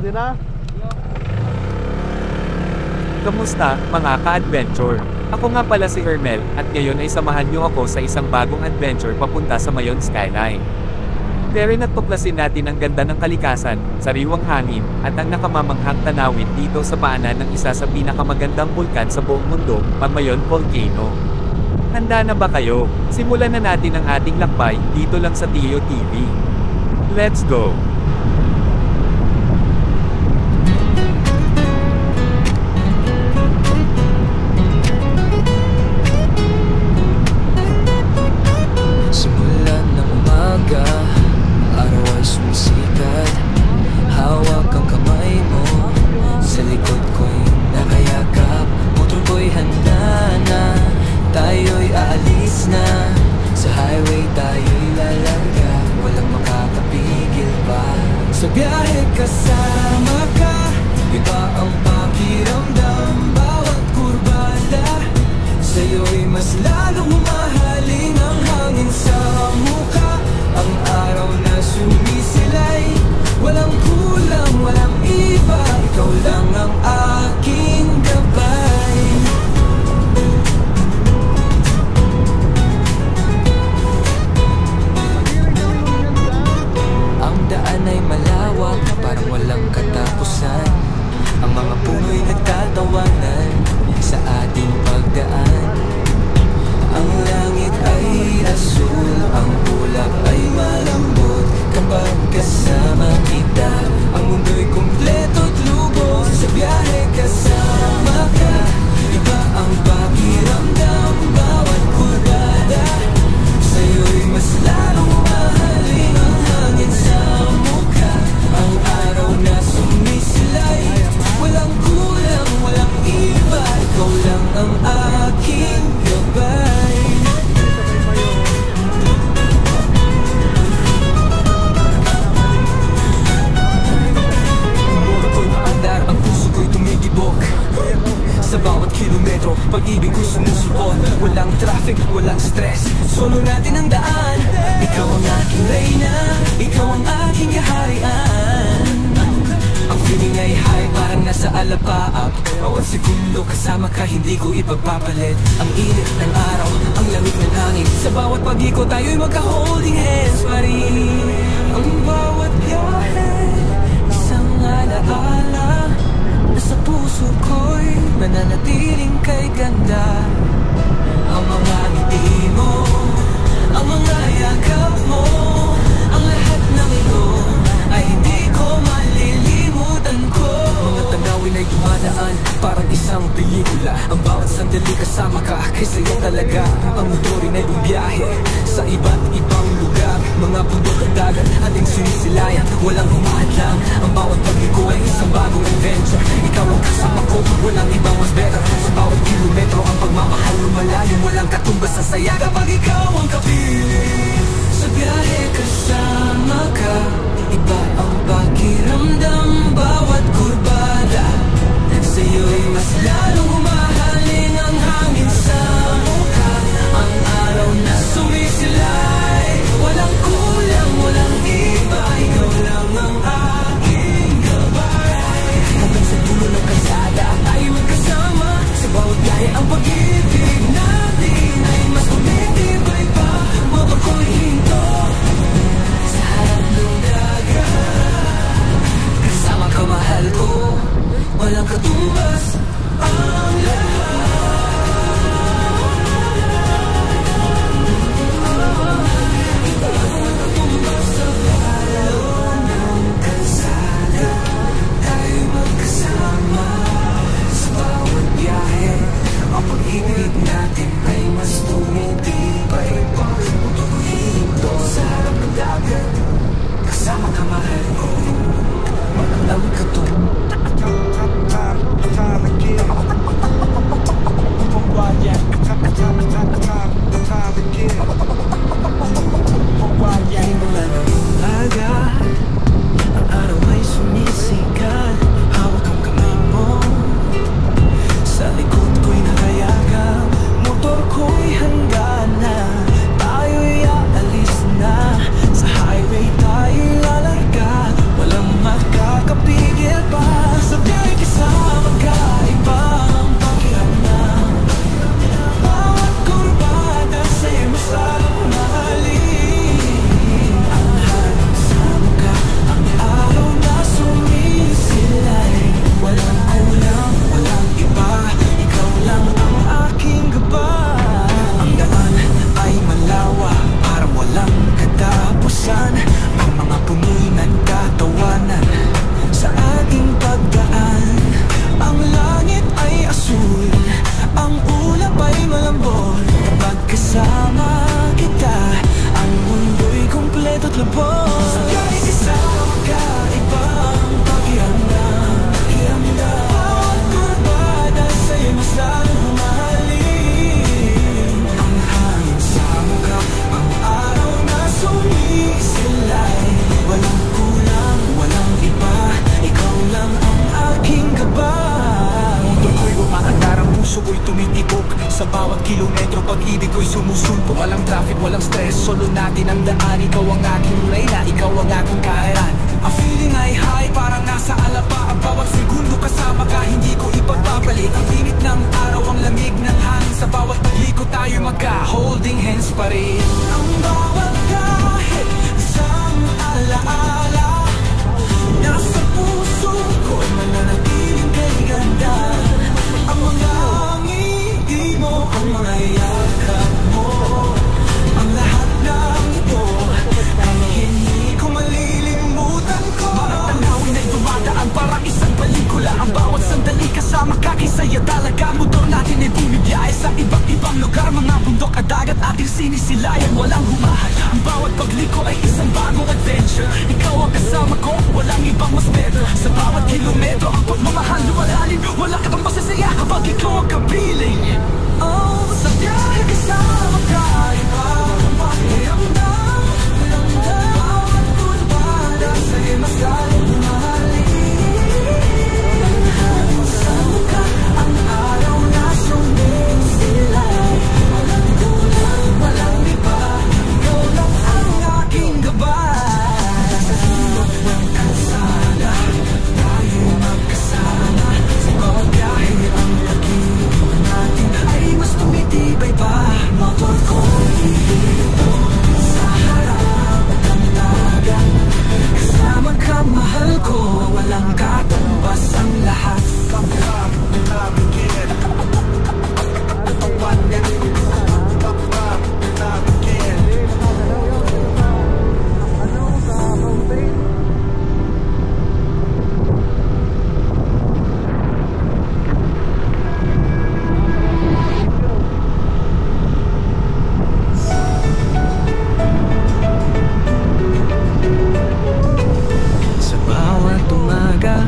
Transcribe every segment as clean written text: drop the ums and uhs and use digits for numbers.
Pwede na? Kamusta, mga ka-adventure? Ako nga pala si Hermel, at ngayon ay samahan niyo ako sa isang bagong adventure papunta sa Mayon Skyline. Tara na't tuklasin natin ang ganda ng kalikasan, sariwang hangin, at ang nakamamanghang tanawin dito sa paanan ng isa sa pinakamagandang bulkan sa buong mundo, ang Mayon Volcano. Handa na ba kayo? Simulan na natin ang ating lakbay, dito lang sa Tio TV. Let's go! Simulan ng umaga, araw ay sumisikat. Hawak ang kamay mo, sa likod ko'y nakayakap. Motor ko'y handa na, tayo'y aalis na. Sa highway tayo'y lalarga, walang makakapigil pa. Sa biyahe kasama ka, iba ang pakiramdam. Bawat kurbada, sa'yo'y mas lalong humahaling ang hangin sa mukha. Ang araw na sumisilay, walang kulang, walang iba. Ikaw lang ang aking gabay. Ang daan ay malawak, parang walang katapusan. Ang mga puno'y nagtatawanan sa ating pagdaan. Ang langit ay asul, ang ulap ay malambot. Kapag kasama kita, ang mundo'y kumpleto't lubos. Sa biyahe kasama ka, iba ang pakiramdam. Bawat kurbada, sa'yo'y mas lalong mahalin ang hangin sa mukha. Ang araw na sumisilay, walang kulang, walang iba. Ikaw lang ang aking gabay. Ang puso ko'y tumigibok sa bawat kilometro, pag-ibig ko sumusulpot. Walang traffic, walang stress, solo natin ang daan. Ikaw ang aking reyna, ikaw ang aking kaharian. Ang feeling ay high, parang nasa alapaap. Bawat segundo kasama ka, hindi ko ipapapalit. Ang init ng araw, ang lamig ng hangin. Sa bawat pag-ikot tayo'y magka-holding hands pa rin. Ang bawat biyahe, isang alaala na sa puso ko'y mananatiling kay ganda. Ang mga ngiti mo, ang mga yakap mo, ang lahat ng ito ay hindi ko malilimutan ko. Mga tanawin ay dumadaan, parang isang pelikula. Ang bawat sandali kasama ka, kay saya talaga. Ang motorin ay bumiyahe sa iba't ibang lugar. Mga bundok at dagat, ating sinisilayan, walang humahadlang. Ang bawat pag-iko ay isang bagong adventure. Ikaw ang kasama ko, walang ibang mas better. Sa bawat kilometro, ang pagmamahal lumalalim. Walang katumbas sa saya kapag ikaw ang kapiling. Sa biyahe kasama ka, iba ang pakiramdam. Bawat kurbada, sa'yo'y mas lalong humahaling ang hangin sa mukha. Ang araw na sumisilay, walang kulang, walang iba. Ikaw lang ang aking gabay. Hanggang sa dulo ng kalsada, tayo magkasama. Sa bawat biyahe ang pag-ibig natin ay mas tumitibay pa. Motor ko'y hinto, labas. Kahit isama ka, ibang pakiramdam. Bawat kurbada sa'yo mas lalong humahalin. Ang hangin sa mukha, ang araw na sumisilay. Walang kulang, walang iba, ikaw lang ang aking gabay. Motor ko'y umaandar, ang puso ko'y tumitibok. Sa bawat kilometro, pag-ibig ko'y sumusulpo. Walang traffic, walang stress, solo natin ang daan. Ikaw ang aking reyna, ikaw ang aking kaharian. Ang feeling ay high, parang nasa alapa. Ang bawat segundo kasama ka, hindi ko ipagpapalik. Ang init ng araw, ang lamig ng hangin. Sa bawat pagliko tayo magka-holding hands pa rin. Ang bawat kahit isang alaala, nasa puso ko'y mananatiling kay ganda. Ang mga ngiti mo, ang mga yakap mo, ang lahat ng ito ay hindi ko malilimutan ko. Mga tanawin ay dumadaan parang isang pelikula. Ang bawat sandali kasama ka, kisaya talaga. Motor natin ay bumibiyahe sa iba't ibang lugar. Mga bundok at dagat ating sinisilayan, walang humahal. Ang bawat pagliko ay isang bagong adventure. Ikaw ang kasama ko, walang ibang mas better. Sa bawat kilometro, ang pagmamahal luwalhanin. Wala ka bang masasaya kapag ikaw ang kapiling. Oh, sa kahit kasama ka, ibang pakiramdam. Bawat kurbada sa'yo mas lalong humahalin. Kasama ka, ang araw na sumisilay. Walang kulang, walang iba, ikaw lang ang aking gabay. Sa sulok ng kalsada, tayo magkasama. Sa bawat biyahe ang pag-ibig natin ay mas tumitibay pa. Motor ko'y dito sa harap ng dagat. Kasama ka, mahal ko, walang katumbas ang lahat. Sa bawat umaga,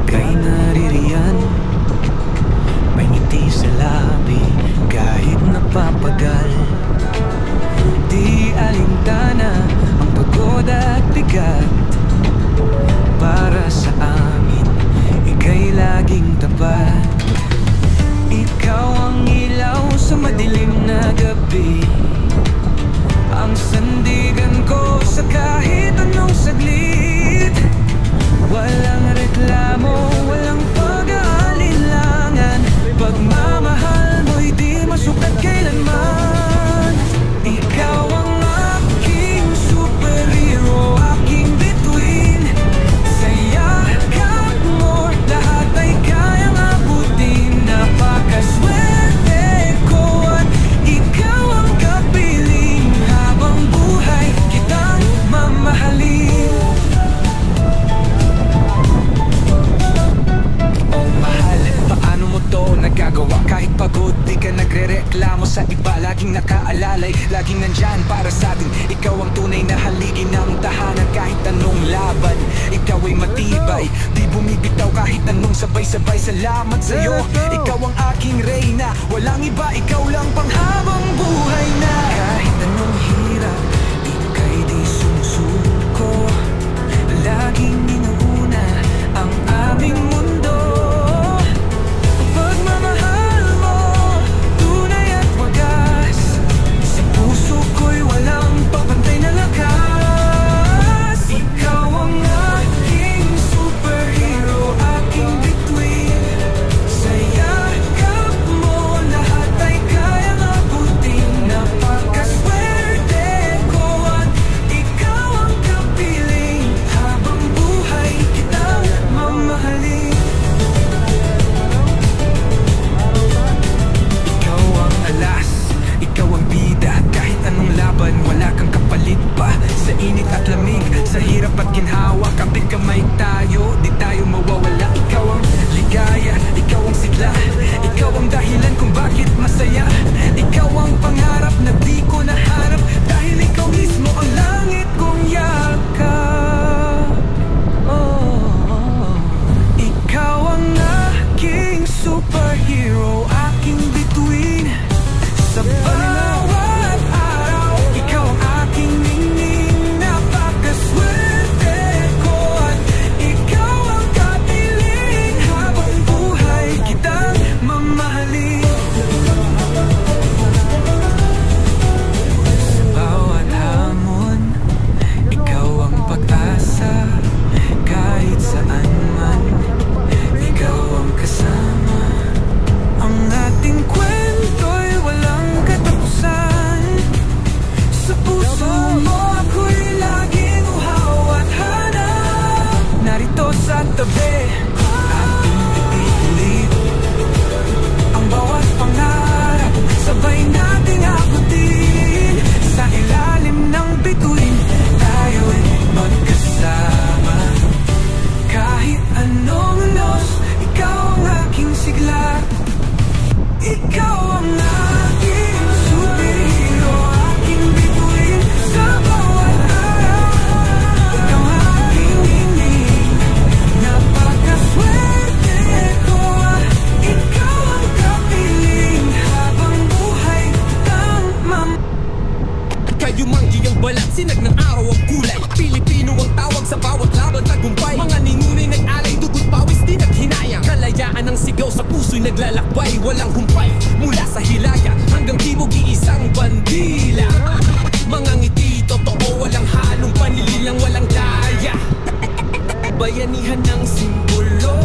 ika'y naririyan. May ngiti sa labi, kahit napapagal. Di alintana ang pagod at bigat. Para sa amin, ika'y laging tapat. Ikaw ang ilaw sa madilim na gabi, ang sandigan ko sa kahit anong saglit. Walang reklamo, walang pag-aalinlangan. Pagmamahal mo'y di masukat kailanman. Ikaw ang aking superhero, aking bituin. Sa yakap mo, lahat ay kayang abutin. Napakaswerte ko at ikaw ang kapiling. Habang buhay kitang mamahalin. Oh mahal, paano mo to nagagawa? Kahit pagod, di ka nagre-reklamo sa iba. Laging nakaalalay, laging nandyan para sa atin. Ikaw ang tunay na haligi ng tahanan. Kahit anong laban, ikaw ay matibay. Di bumibitaw kahit anong sabay-sabay. Salamat sa'yo, ikaw ang aking reyna. Walang iba, ikaw lang panghabang buhay na. Kahit anong hirap, ika'y di sumusuko. Laging inuuna ang aming mundo. Pagmamahal mo, tunay at wagas. Sa puso ko'y walang papantay na lakas. Ikaw ang aking superhero, aking bituin. Sa yakap mo, lahat ay kayang abutin. Napakaswerte ko at ikaw ang kapiling. Habang buhay kitang mamahalin. Ikaw ang alas, ikaw ang bida. Kahit anong laban, wala kang kapalit pa. Sa init at lamig, sa hirap at ginhawa, kapit kamay tayo, di tayo mawawala. Ikaw ang ligaya, ikaw ang sigla. Ikaw ang dahilan kung bakit masaya. Ikaw ang pangarap na di ko nahanap. Dahil ikaw mismo ang langit kong yan. ang kulay, Pilipino ang tawag sa bawat laban tagumpay. Mga ninunay nag-alay, dugot pawis di naghinayang. Kalayaan ang sigaw sa puso'y naglalakbay. Walang humpay, mula sa Hilaya hanggang Timog, iisang bandila. Mga ngiti, totoo, walang halong panililang, walang daya. Bayanihan ng simbolo,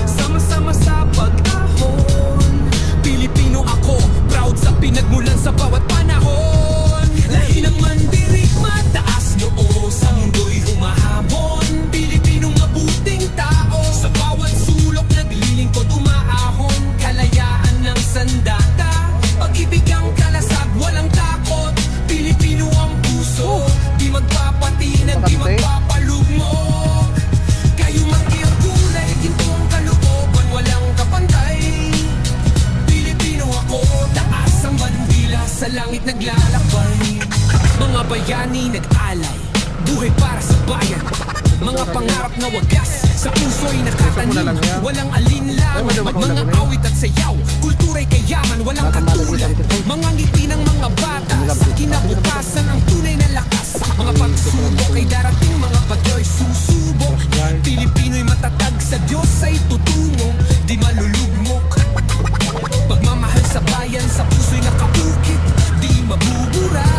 sama-sama sa pag-ahon. Pilipino ako, proud sa pinagmulan sa bawat panahon. Lahi ng mandirik, mataas noo, sa mundo'y humahabon. Pilipinong mabuting tao, sa bawat sulok naglilingkod umaahon. Kalayaan ng sandata, pag-ibig ang kalasag, walang takot. Pilipino ang puso, di magpapatinag, di magpapalugmok. Kayo mag-iagulay, ginto ang kalooban, walang kapantay. Pilipino ako, taas ang bandila, sa langit naglalakbay. Mga bayani nag-alay, buhay para sa bayan. Mga pangarap na wagas, sa puso'y nakatanim. Walang alinlangan, mga awit at sayaw. Kultura'y kayaman, walang katulad. Mga ngiti ng mga bata, sa kinabukasan ang tunay na lakas. Mga pagsubok ay darating, mga bagyo'y susubok. Pilipino'y matatag, sa Diyos ay tutungo, di malulugmok. Pagmamahal sa bayan, sa puso'y nakapukit, di mabubura.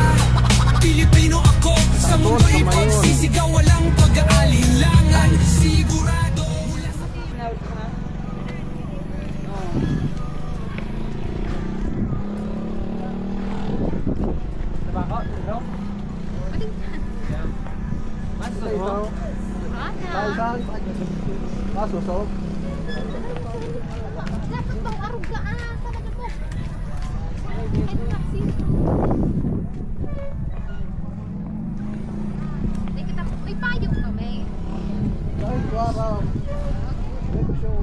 Pilipino ako, sa mundo'y pagsisigaw, walang pag-aalinlangan. Sigurado mula sa... Masusok. Dapat bang arugaan? Talaga po. Ay, vaccine. May payong kami. Ay, wala. Let me show.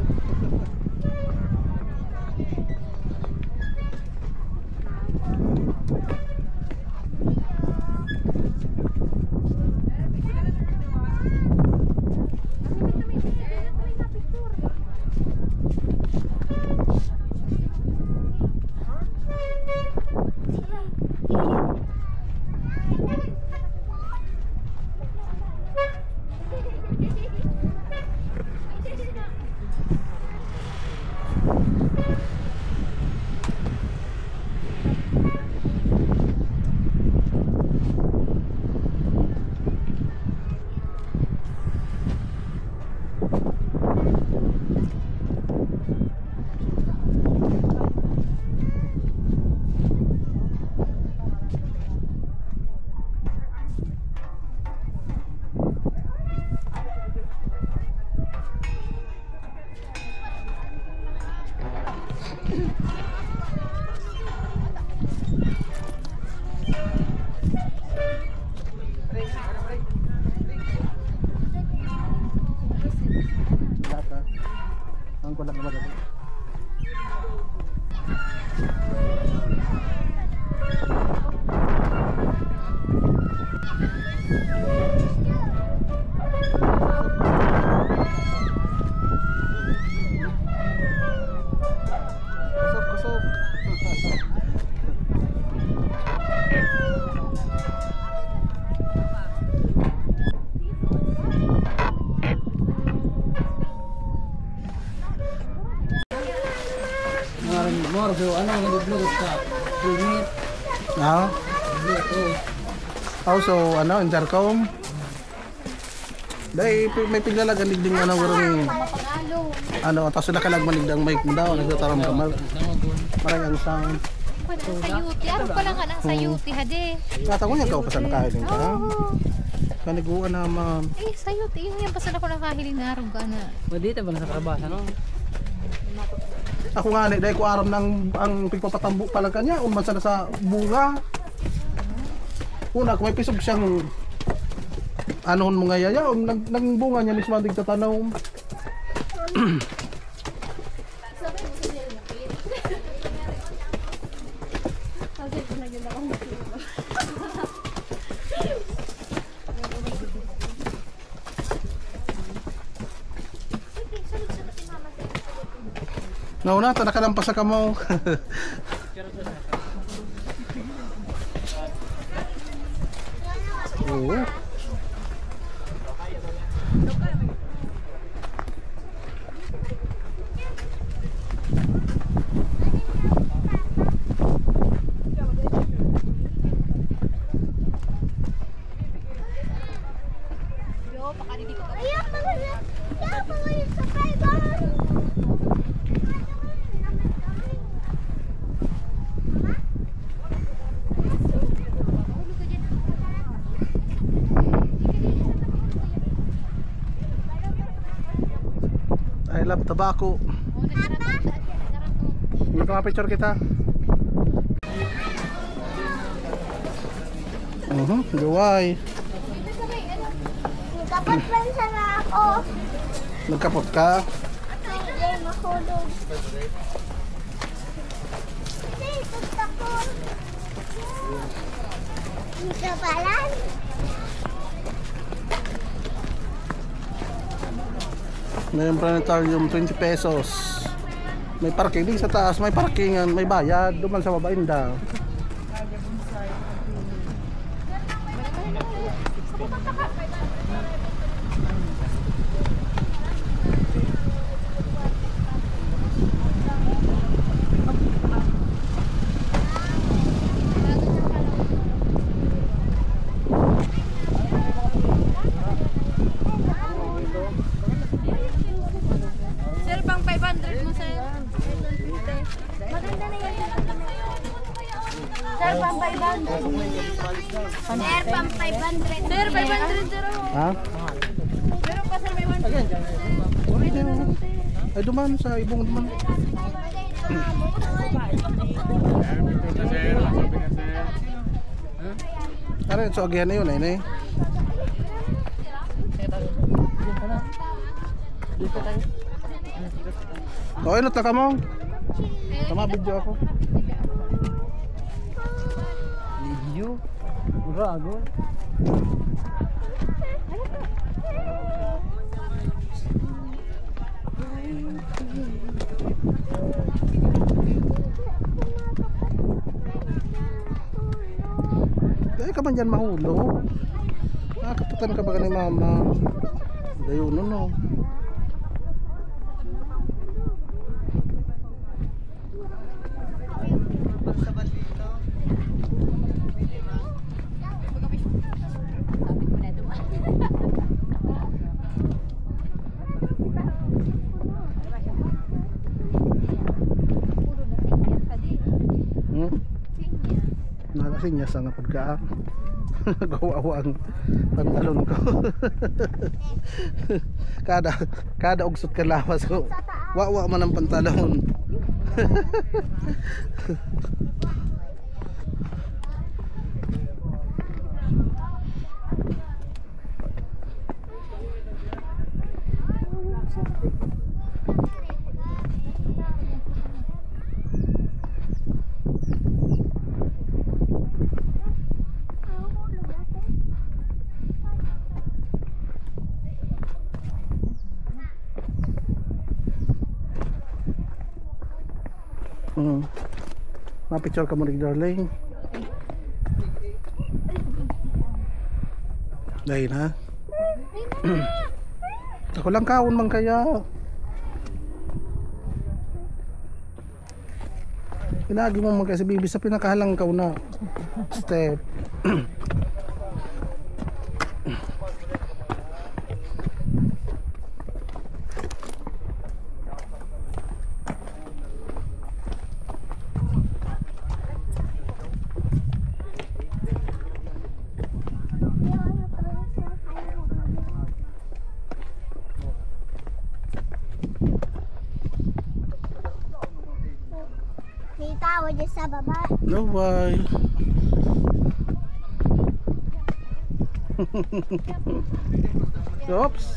Ang kulang na madali. Kusog. More so ano ang nag-vlog ka? 2 minutes. Ah, Oh. also intercom. Dai may piglalag anig ding warung Mapag-alo. tapos nakalagmanig mic mo daw nagtataram ka maray ang sound. Pwede sa yuti. Ano pa lang ka nang sa yuti, hade? Kata ko niya ka pa sa nakahiling ka. Kaniguan naman. Eh, sa yuti. Yung pasan ako nakahiling na aruga na. Pwede ta ba sa karabasa no? Ako nga dahil ko aram ng ang pigpapatambo pala kanya unman sana sa bunga. Una kung may pisog siyang anohon mo nga yaya nang bunga niya mismo ang tigtatanaw. Nauna, nakalampas sa kamo. Oo. Ayaw mga yung subscriber. I love tobacco. Magpa-picture kita. Gaway. Kapag bansa na ako. Nagkapot ka? Hindi, mahulog. Hindi, punta ko. Dito pala. May planetarium 20 pesos. May parking din sa taas, may parkingan, may bayad. Duman sa baba inda. Sir, pang 500 mo, sir. Maganda na yan. Sir, pang 500. Sir, pang 500. Sir, 500, sir. Ha? Meron pa, sir, may 150. Ay duman sa ibong duman. Ano so agyan na yun ay. Okay, nata ka mo. Tama video ako. Video? Gago. Dahil ka man dyan mahulog. Nakakatutan ka ba ka ni mama? Gayon no. Nakasinyas ang pagkaan. Gawa ang pantalon ko. kada ugsot ka lawas ko. Wawa man ang pantalon. Ma-picture ka mo rin, darling. Dahil ha? Ako lang kaon man kaya. Pinagi mo man kasi bibi sa pinakahalang ka na step. May tao dyan sa baba. No why? Oops.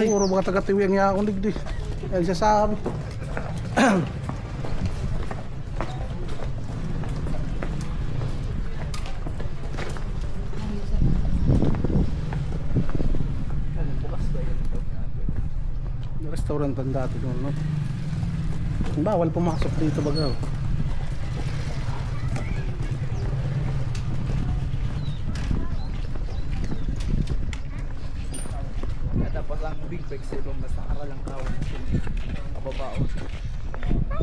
Ay, puro mga taga-tiwing niya akong digdi. Ay, sasabi. Restaurant ang dati doon, no? Bawal pumasok dito bagaw. big bike sa ibang basta karalang kawan. Kababaon.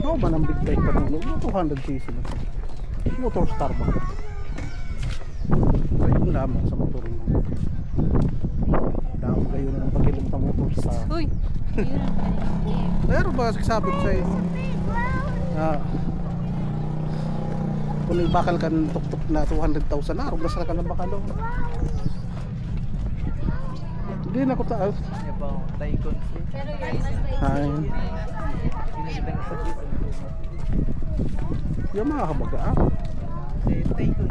Ano ba ng big bike pa ng 200cc na? Motor star ba? Ayun lamang sa motor mo. Dahil kayo na ng pagkilong sa motor star. Uy! Pero ba sabi ko sa'yo? Kung ibakal ka ng tuk-tuk na 200,000 na, ruglas na ka ng bakalo. Hindi na ko taas. Kanya ba ang Tycoon? Pero yan, mas may Ay, Pinaganda nga sa jeep. yung mga kabaga. Tycoon.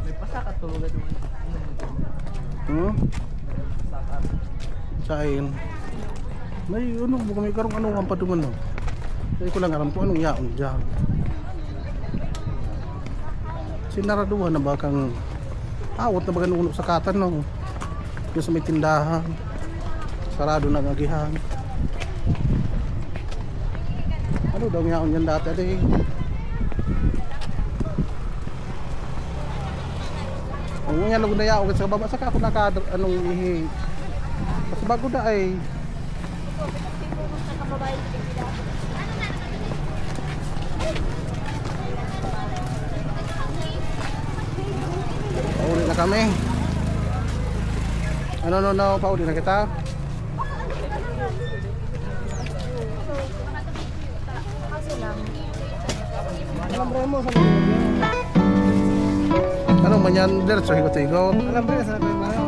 May pasakat tulugan naman. Pasakat. Sain. May ano, may karong ano ang padungan no. Hindi ko lang alam kung anong yaon dyan. Sinaraduhan na ba kang awat na ba ganun sa katan no? Yung sa may tindahan. Sarado na ang agihan. Ano daw ang yaon yan dati? Adi? Ang nga lugod na yaon sa baba. Saka ako nakadar anong ihi. Mas bago na ay pauli na kami. Ano, pauli na kita. Alam mo sa ano man yan, diretso higot-higot. Alam ba sa akin ba?